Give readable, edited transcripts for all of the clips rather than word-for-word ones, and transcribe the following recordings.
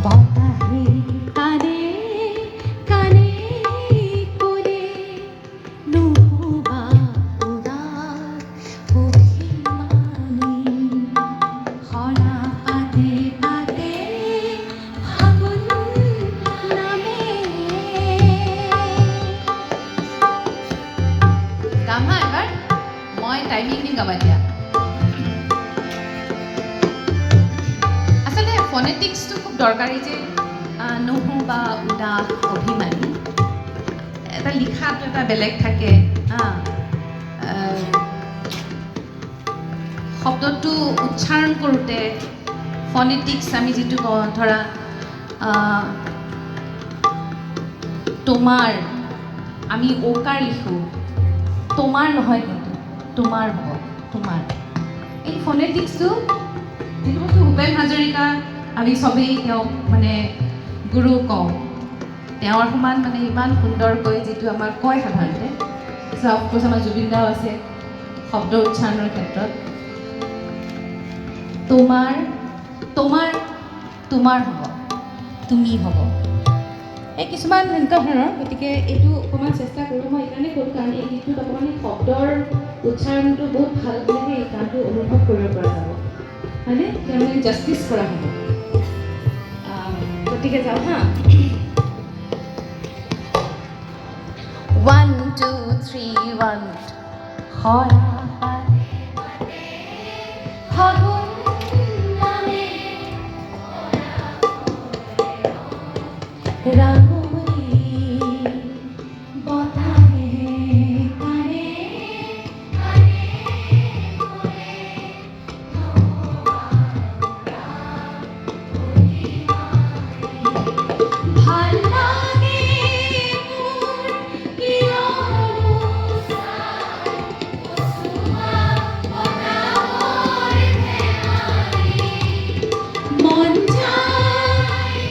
বতাহে কানে কানে কৰে নুবা উদাস অভিমানী হৰা পাতে পাতে ফাগুন নামে। গাম হা এবাৰ মই টাইমিং দিম গাবা দিয়া। আচলতে ফনেটিক্সটো খুব দৰকাৰী যে নহো বা উদাস অভিমানী এটা লিখাটো এটা বেলেগ থাকে শব্দটো উচ্চাৰণ কৰোঁতে ফনেটিক্স আমি যিটো কওঁ ধৰা তোমাৰ আমি ওকাৰ লিখোঁ তোমাৰ নহয় কিন্তু তোমাৰ হ'ব তোমাৰ এই ফনেটিক্সটো যিটো বস্তু ভূপেন হাজৰিকা আমি চবেই তেওঁক মানে গুৰু কওঁ তেওঁৰ সমান মানে ইমান সুন্দৰকৈ যিটো আমাক কয় সাধাৰণতে অফক'ৰ্চ আমাৰ জুবিন দাও আছে শব্দ উচ্চাৰণৰ ক্ষেত্ৰত তোমাৰ তোমাৰ তোমাৰ হ'ব তুমি হ'ব এই কিছুমান এনেকুৱা ধৰণৰ গতিকে এইটো অকণমান চেষ্টা কৰোঁ মই এইকাৰণে কৰোঁ কাৰণ এই গীতটোত অকণমান শব্দৰ উচ্চাৰণটো বহুত ভাল বুলিহে এই গানটো অনুভৱ কৰিব পৰা যাব হয়নে মানে জাষ্টিছ কৰা হ'ব গতিকে যাওঁ হা 1 2 3 1 হৰা ফাগুন নামে ৰাঙলী বতাহে কানে ভাল লাগে মোৰ মন যায়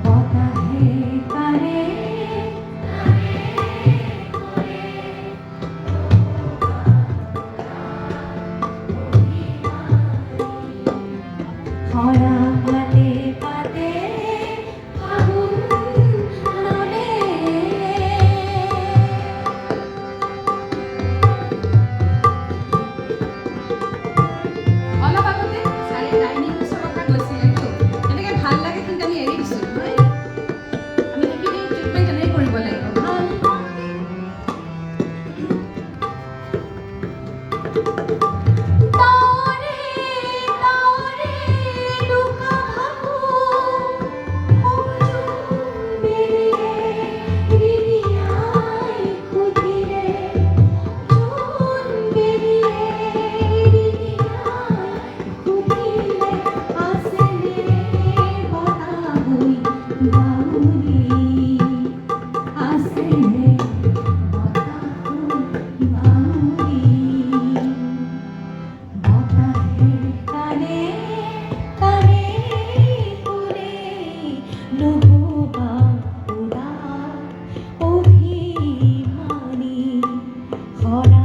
বতাহে কানে হৰা পাতে পাতে ফাগুন নামে অলপ আগতে চাৰে ডাইনিংছৰ কথা কৈছিলেতো এনেকৈ ভাল লাগে কিন্তু আমি এৰি দিছোঁ নহয় আমি সেইখিনি ট্ৰিটমেণ্ট তেনেকৈ কৰিব লাগিব ভাল তাৰে তাৰে লুকা ভাবো সজুম বেৰিয়ে ৰিৰিয়াই খুদিৰে জোন বেৰিয়ে ৰিৰিয়াই খুদিৰে আছেনে বতাহুই বাউলি আছেনে বতাহুই বাউলি বতাহে কানে কানে কৰে নহবা উদাস অভিমানী হৰা